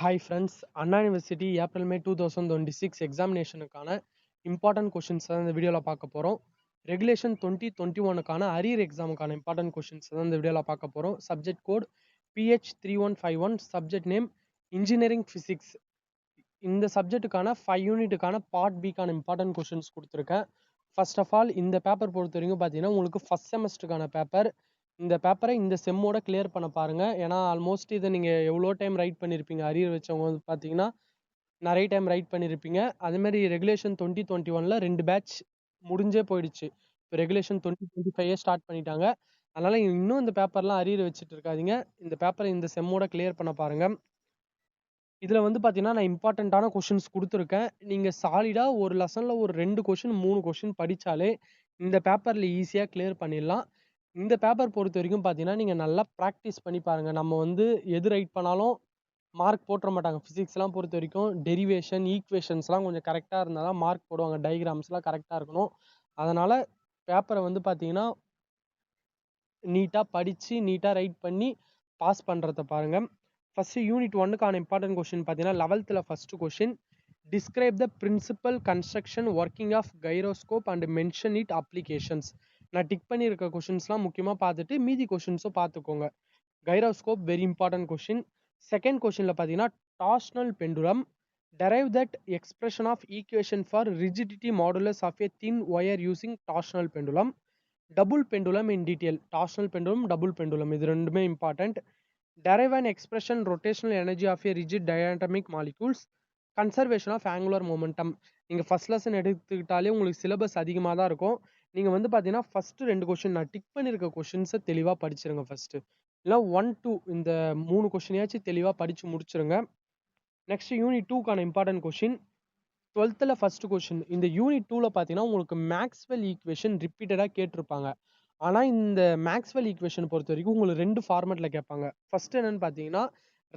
Hi friends, Anna University April May 2026 எக்ஸாமினேஷனுக்கான important questions தான் இந்த வீடியோவில் பார்க்க போகிறோம். ரெகுலேஷன் 2021க்கான அரியர் எக்ஸாமுக்கான இம்பார்ட்டன்ட் கொஷின்ஸ் தான் இந்த வீடியோவில் பார்க்க போகிறோம். Subject code PH3151, subject name engineering physics. இந்த சப்ஜெக்ட்டுக்கான 5 யூனிட்டுக்கான பார்ட் பிக்கான இம்பார்ட்டன்ட் கொஷின்ஸ் கொடுத்துருக்கேன். ஃபர்ஸ்ட் ஆஃப் ஆல் இந்த பேப்பர் பொறுத்த வரைக்கும் பார்த்தீங்கன்னா உங்களுக்கு ஃபர்ஸ்ட் செமஸ்டருக்கான பேப்பர். இந்த பேப்பரை இந்த செம்மோட கிளியர் பண்ண பாருங்க. ஏன்னா ஆல்மோஸ்ட் இதை நீங்கள் எவ்வளோ டைம் ரைட் பண்ணியிருப்பீங்க, அரியர் வச்சவங்க வந்து பார்த்தீங்கன்னா நிறைய டைம் ரைட் பண்ணியிருப்பீங்க. அதேமாதிரி ரெகுலேஷன் 2021ல் 2 பேட்ச் முடிஞ்சே போயிடுச்சு. இப்போ ரெகுலேஷன் 2025 ஸ்டார்ட் பண்ணிட்டாங்க. அதனால இன்னும் இந்த பேப்பர்லாம் அரியர் வச்சுட்டு இருக்காதீங்க. இந்த பேப்பரை இந்த செம்மோட கிளியர் பண்ண பாருங்க. இதில் வந்து பார்த்தீங்கன்னா நான் இம்பார்ட்டண்ட்டான கொஷின்ஸ் கொடுத்துருக்கேன். நீங்கள் சாலிடாக ஒரு லெசனில் ஒரு 2 கொஷின் 3 கொஷின் படித்தாலே இந்த பேப்பரில் ஈஸியாக கிளியர் பண்ணிடலாம். இந்த பேப்பர் பொறுத்த வரைக்கும் பார்த்தீங்கன்னா நீங்கள் நல்லா ப்ராக்டிஸ் பண்ணி பாருங்கள். நம்ம வந்து எது ரைட் பண்ணாலும் மார்க் போட்டுற மாட்டாங்க. ஃபிசிக்ஸ்லாம் பொறுத்த வரைக்கும் டெரிவேஷன் ஈக்குவேஷன்ஸ்லாம் கொஞ்சம் கரெக்டாக இருந்தால் தான் மார்க் போடுவாங்க. டயக்ராம்ஸ்லாம் கரெக்டாக இருக்கணும். அதனால் பேப்பரை வந்து பார்த்தீங்கன்னா நீட்டாக படித்து நீட்டாக ரைட் பண்ணி பாஸ் பண்ணுறத பாருங்கள். ஃபஸ்ட்டு யூனிட் 1க்கான இம்பார்ட்டன்ட் கொஷின் பார்த்தீங்கன்னா 11th first question, describe the principle construction working of gyroscope and mention it applications. நான் டிக் பண்ணியிருக்க கொஷின்ஸ்லாம் முக்கியமாக பார்த்துட்டு மீதி கொஷின்ஸும் பார்த்துக்கோங்க. Gyroscope very important question. Second கொஷினில் பார்த்தீங்கன்னா torsional pendulum, derive that expression of equation for rigidity modulus of a thin wire using torsional pendulum. Double pendulum in detail, torsional pendulum double pendulum இது ரெண்டுமே important. derive an expression rotational energy of a rigid diatomic molecules, conservation of angular momentum. நீங்கள் first lesson எடுத்துக்கிட்டாலே உங்களுக்கு syllabus அதிகமாக தான் இருக்கும். நீங்கள் வந்து பார்த்தீங்கன்னா ஃபஸ்ட்டு 2 கொஷின் நான் டிக் பண்ணியிருக்க கொஷின்ஸை தெளிவாக படிச்சிருங்க ஃபஸ்ட்டு. இல்லை 1, 2 இந்த 3 கொஷினையாச்சும் தெளிவாக படித்து முடிச்சிருங்க. நெக்ஸ்ட் யூனிட் 2க்கான important question 12th first question. இந்த யூனிட் 2ல பார்த்தீங்கன்னா உங்களுக்கு மேக்ஸ்வெல் ஈக்குவேஷன் ரிப்பீட்டடாக கேட்டிருப்பாங்க. ஆனால் இந்த மேக்ஸ்வெல் ஈக்குவேஷன் பொறுத்த வரைக்கும் உங்களுக்கு 2 ஃபார்மேட்டில் கேட்பாங்க. ஃபர்ஸ்ட் என்னன்னு பார்த்தீங்கன்னா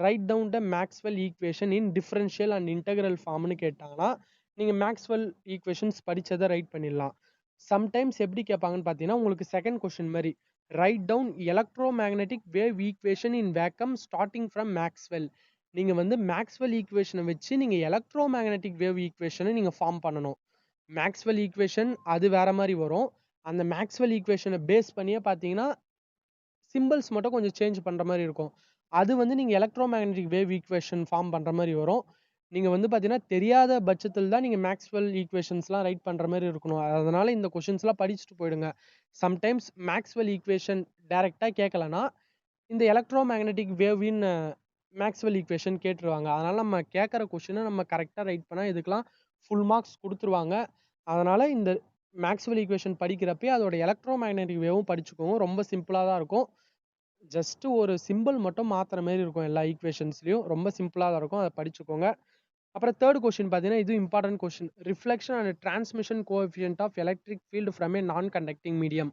write down the Maxwell equation in differential and integral ஃபார்ம்னு கேட்டாங்கன்னா நீங்கள் மேக்ஸ்வெல் ஈக்குவேஷன்ஸ் படித்ததை ரைட் பண்ணிடலாம். சம்டைம்ஸ் எப்படி கேட்பாங்கன்னு பார்த்தீங்கன்னா உங்களுக்கு செகண்ட் கொஷின் மாதிரி write down electromagnetic wave equation in vacuum starting from Maxwell. நீங்கள் வந்து மேக்ஸ்வெல் ஈக்குவேஷனை வச்சு நீங்கள் எலக்ட்ரோ மேக்னெட்டிக் வேவ் ஈக்குவேஷனை நீங்கள் ஃபார்ம் பண்ணணும். மேக்ஸ்வெல் ஈக்குவேஷன் அது வேற மாதிரி வரும். அந்த மேக்ஸ்வெல் ஈக்குவேஷனை பேஸ் பண்ணியே பார்த்தீங்கன்னா சிம்பிள்ஸ் மட்டும் கொஞ்சம் சேஞ்ச் பண்ணுற மாதிரி இருக்கும். அது வந்து நீங்கள் electromagnetic wave equation form பண்ணுற மாதிரி வரும். நீங்கள் வந்து பார்த்தீங்கன்னா தெரியாத பட்சத்தில் தான் நீங்கள் மேக்ஸ்வெல் ஈக்குவேஷன்ஸ்லாம் ரைட் பண்ணுற மாதிரி இருக்கணும். அதனால இந்த கொஷின்ஸ்லாம் படிச்சுட்டு போயிடுங்க. சம்டைம்ஸ் மேக்ஸ்வெல் ஈக்குவேஷன் டைரெக்டாக கேட்கலன்னா இந்த எலக்ட்ரோ மேக்னெட்டிக் வேவின் மேக்ஸ்வெல் ஈக்குவேஷன் கேட்டுருவாங்க. அதனால் நம்ம கேட்குற கொஷினை நம்ம கரெக்டாக ரைட் பண்ணால் இதுக்கெலாம் ஃபுல் மார்க்ஸ் கொடுத்துருவாங்க. அதனால் இந்த மேக்ஸ்வெல் ஈக்குவேஷன் படிக்கிறப்பே அதோட எலக்ட்ரோ மேக்னெட்டிக் வேவும் படிச்சுக்கோங்க. ரொம்ப சிம்பிளாக தான் இருக்கும். ஜஸ்ட்டு ஒரு சிம்பிள் மட்டும் மாற்றுற மாரி இருக்கும் எல்லா ஈக்குவேஷன்ஸ்லையும். ரொம்ப சிம்பிளாக தான் இருக்கும். அதை படிச்சுக்கோங்க. அப்புறம் தேர்ட் கொஷின் பார்த்தீங்கன்னா இது important question, reflection and transmission coefficient of electric field from a non conducting medium.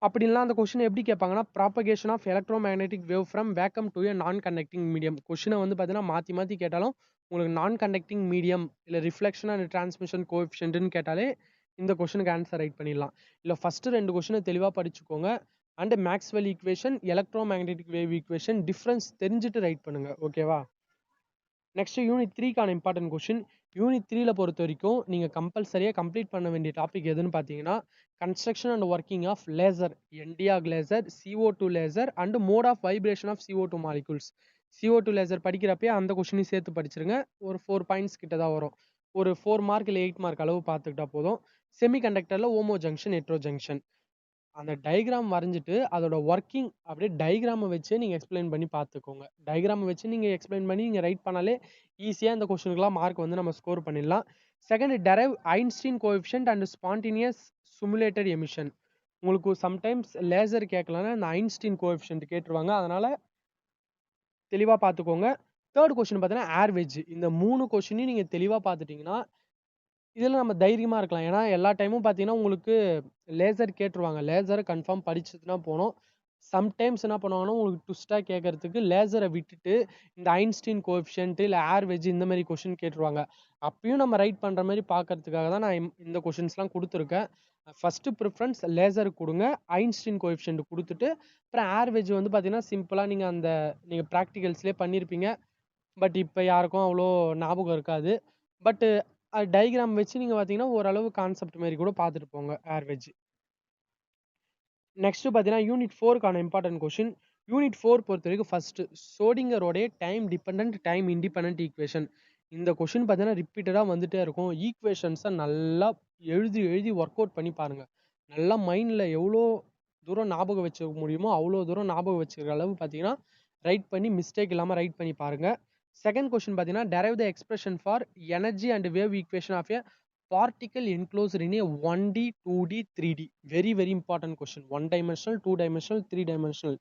அப்படின்லாம் அந்த கொஷின் எப்படி கேட்பாங்கன்னா propagation of electromagnetic wave from vacuum to a non conducting medium. கொஷினை வந்து பார்த்தீங்கன்னா மாற்றி மாற்றி கேட்டாலும் உங்களுக்கு நான் கண்டக்டிங் மீடியம் இல்லை ரிஃப்ளெக்ஷன் அண்ட் டிரான்ஸ்மிஷன் கோஎஃபிஷியன்ட்னு கேட்டாலே இந்த கொஷனுக்கு ஆன்சர் ரைட் பண்ணிடலாம். இல்லை ஃபஸ்ட்டு 2 கொஷினை தெளிவாக படிச்சுக்கோங்க. And Maxwell equation electromagnetic wave equation difference தெரிஞ்சுட்டு ரைட் பண்ணுங்க. ஓகேவா? நெக்ஸ்ட் யூனிட் 3க்கான இம்பார்ட்டன்ட் கொஷின். யூனிட் 3ல பொறுத்த வரைக்கும் நீங்கள் கம்பல்சரியாக கம்ப்ளீட் பண்ண வேண்டிய டாபிக் எதுன்னு பார்த்தீங்கன்னா construction and working of laser, NdYAG laser, CO2 laser and mode of vibration of CO2 molecules. CO2 laser படிக்கிறப்பே அந்த கொஷினையும் சேர்த்து படிச்சிருங்க. ஒரு 4 பாயிண்ட்ஸ் கிட்ட தான் வரும். ஒரு 4 மார்க் இல்லை 8 மார்க் அளவு பார்த்துக்கிட்டா போதும். செமிகண்டக்டரில் ஓமோ ஜங்ஷன், ஹெட்ரோ ஜங்ஷன். அந்த டயக்ராம் வரைஞ்சிட்டு அதோட ஒர்க்கிங் அப்படியே டயக்ராமை வச்சு நீங்கள் எக்ஸ்பிளைன் பண்ணி பார்த்துக்கோங்க. டயக்ராமை வச்சு நீங்கள் எக்ஸ்பிளைன் பண்ணி நீங்கள் ரைட் பண்ணாலே ஈஸியாக இந்த கொஷனுக்குலாம் மார்க் வந்து நம்ம ஸ்கோர் பண்ணிடலாம். Second, derive Einstein coefficient and spontaneous simulated emission. உங்களுக்கு சம்டைம்ஸ் லேசர் கேட்கலன்னா இந்த ஐன்ஸ்டீன் கோஎஃபிஷியன்ட் கேட்டுருவாங்க. அதனால் தெளிவாக பார்த்துக்கோங்க. தேர்ட் கொஷின் பார்த்தீங்கன்னா ஏர்வேஜ். இந்த 3 கொஷினையும் நீங்கள் தெளிவாக பார்த்துட்டிங்கன்னா இதில் நம்ம தைரியமாக இருக்கலாம். ஏன்னா எல்லா டைமும் பார்த்தீங்கன்னா உங்களுக்கு லேசர் கேட்டுருவாங்க. லேசரை கன்ஃபார்ம் படிச்சுட்டுனா போகணும். சம்டைம்ஸ் என்ன பண்ணுவாங்கன்னா உங்களுக்கு ட்விஸ்ட்டாக கேட்கறதுக்கு லேசரை விட்டுட்டு இந்த ஐன்ஸ்டீன் கோஎஃபிஷியன்ட் இல்லை ஏர்வேஜ் இந்த மாதிரி கொஷின் கேட்டுருவாங்க. அப்பயும் நம்ம ரைட் பண்ணுற மாதிரி பார்க்கறதுக்காக தான் நான் இந்த கொஷின்ஸ்லாம் கொடுத்துருக்கேன். ஃபஸ்ட்டு ப்ரிஃபரன்ஸ் லேசருக்கு கொடுங்க, ஐன்ஸ்டீன் கோஎஃபிஷியன்ட் கொடுத்துட்டு அப்புறம் ஏர்வேஜ் வந்து பார்த்தீங்கன்னா சிம்பிளாக நீங்கள் ப்ராக்டிகல்ஸ்லேயே பண்ணியிருப்பீங்க. பட் இப்போ யாருக்கும் அவ்வளோ ஞாபகம் இருக்காது. பட் டயக்ராம் வச்சு நீங்கள் பார்த்தீங்கன்னா ஓரளவு கான்செப்ட் மாரி கூட பார்த்துட்டு போங்க ஆவரேஜ். நெக்ஸ்ட் பார்த்தீங்கன்னா யூனிட் 4க்கான இம்பார்ட்டன்ட் கொஷின். யூனிட் 4 பொறுத்த வரைக்கும் ஃபர்ஸ்ட் ஷோடிங்கரோடைய time dependent time independent equation. இந்த கொஷின் பார்த்தீங்கன்னா ரிப்பீட்டடாக வந்துட்டே இருக்கும். ஈக்குவேஷன்ஸை நல்லா எழுதி எழுதி ஒர்க் அவுட் பண்ணி பாருங்க. நல்லா மைண்டில் எவ்வளோ தூரம் ஞாபகம் வச்சுக்க முடியுமோ அவ்வளோ தூரம் ஞாபகம் வச்சுக்கிற அளவு பார்த்தீங்கன்னா ரைட் பண்ணி மிஸ்டேக் இல்லாமல் ரைட் பண்ணி பாருங்க. செகண்ட் கொஸ்டின் பார்த்தீங்கன்னா derive the expression for energy and wave equation of a particle enclosed in a 1D 2D 3D. Very very important question. 1 dimensional 2 dimensional 3 dimensional.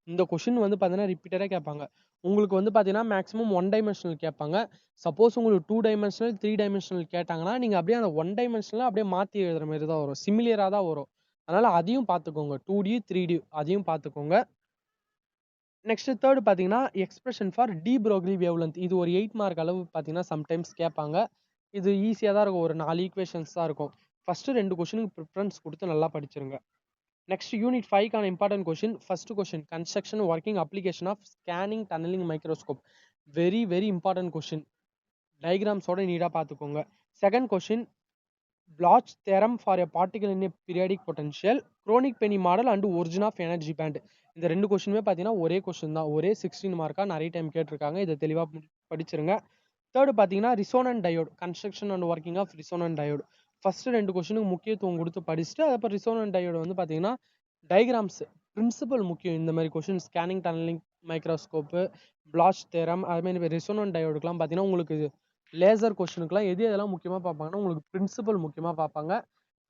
இந்த கொஸ்டின் வந்து பார்த்தீங்கன்னா ரிப்பீட்டடாக கேட்பாங்க. உங்களுக்கு வந்து பார்த்தீங்கன்னா மேக்ஸிமம் 1 டைமென்ஷனல் கேட்பாங்க. சப்போஸ் உங்களுக்கு 2 டைமென்ஷனல் 3 டைமென்ஷனல் கேட்டாங்கன்னா நீங்கள் அப்படியே அந்த 1 டைமென்ஷனல் அப்படியே மாற்றி எழுதுற மாதிரி தான் வரும். சிமிலியராக தான் வரும். அதனால அதையும் பார்த்துக்கோங்க. 2D 3D அதையும் பார்த்துக்கோங்க. நெக்ஸ்ட் தேர்ட் பார்த்தீங்கன்னா expression for de Broglie wavelength. இது ஒரு 8 மார்க் அளவு பார்த்தீங்கன்னா சம்டைம்ஸ் கேட்பாங்க. இது ஈஸியாக தான் இருக்கும். ஒரு 4 ஈக்குவேஷன்ஸ் தான் இருக்கும். ஃபர்ஸ்ட் 2 கொஸ்டினுக்கு ப்ரிஃபரன்ஸ் கொடுத்து நல்லா படிச்சிருங்க. நெக்ஸ்ட் யூனிட் 5க்கான important question. First question construction working application of scanning tunneling microscope. Very very important question. டயக்ராம்ஸோட நீடாக பார்த்துக்கோங்க. Second question Bloch's theorem for a particle in a periodic potential, chronic penny model and origin of energy band. இந்த 2 கொஸ்டினுமே பார்த்தீங்கன்னா ஒரே question தான். ஒரே 16 மார்க்கா நிறைய time கேட்டிருக்காங்க. இதை தெளிவாக படிச்சிருங்க. தேர்டு பார்த்தீங்கன்னா resonant diode construction and working of resonant diode. First 2 கொஸ்டினுக்கு முக்கியத்துவம் கொடுத்து படிச்சுட்டு அதுக்கப்புறம் ரிசோனன்ட் டயோடு வந்து பார்த்தீங்கன்னா டயக்ராம்ஸ் பிரின்சிபல் முக்கியம். இந்த மாதிரி question scanning tunneling microscope Bloch theorem அது மாதிரி ரிசோனன்ட் டயோடுக்குலாம் பார்த்தீங்கன்னா உங்களுக்கு லேசர் கொஸ்டினுக்குலாம் எதெல்லாம் முக்கியமாக பார்ப்பாங்கன்னா உங்களுக்கு பிரின்சிபல் முக்கியமாக பார்ப்பாங்க.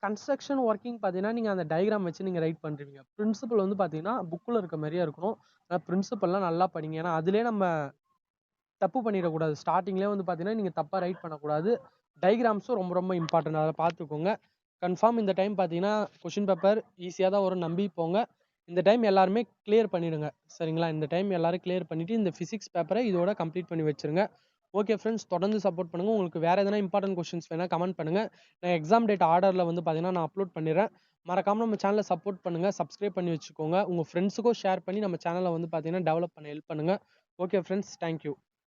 கன்ஸ்ட்ரக்ஷன் ஒர்க்கிங் பார்த்தீங்கன்னா நீங்கள் அந்த டயக்ராம் வச்சு நீங்கள் ரைட் பண்ணுறீங்க. பிரின்சிபல் வந்து பார்த்தீங்கன்னா புக்கில் இருக்க மாதிரியே இருக்கணும். ஆனால் பிரின்சிபல்லாம் நல்லா படிங்க. ஏன்னா அதிலே நம்ம தப்பு பண்ணிடக்கூடாது. ஸ்டார்டிங்லேயே வந்து பார்த்தீங்கன்னா நீங்கள் தப்பாக ரைட் பண்ணக்கூடாது. டயக்ராம்ஸும் ரொம்ப ரொம்ப இம்பார்ட்டன்ட். அதை பார்த்துக்கோங்க. கன்ஃபார்ம் இந்த டைம் பார்த்தீங்கன்னா கொஷின் பேப்பர் ஈஸியாக தான் வரும். நம்பி போங்க. இந்த டைம் எல்லாருமே கிளியர் பண்ணிடுங்க. சரிங்களா? இந்த டைம் எல்லாரும் கிளியர் பண்ணிவிட்டு இந்த ஃபிசிக்ஸ் பேப்பரை இதோட கம்ப்ளீட் பண்ணி வச்சுருங்க. ஓகே ஃப்ரெண்ட்ஸ், தொடர்ந்து சப்போர்ட் பண்ணுங்கள். உங்களுக்கு வேறு எதனா இம்பார்ட்டன்ட் கொஸ்டின்ஸ் வேணால் கமெண்ட் பண்ணுங்கள். நான் எக்ஸாம் டேட் ஆர்டரில் வந்து பார்த்தீங்கன்னா நான் அப்லோட் பண்ணிடுறேன். மறக்காமல் நம்ம சேனலை சப்போர்ட் பண்ணுங்கள். சப்ஸ்கிரைப் பண்ணி வச்சுக்கோங்க. உங்கள் ஃப்ரெண்ட்ஸுக்கும் ஷேர் பண்ணி நம்ம சேனலை வந்து பார்த்தீங்கன்னா டெவலப் பண்ண ஹெல்ப் பண்ணுங்கள். Okay friends, thank you.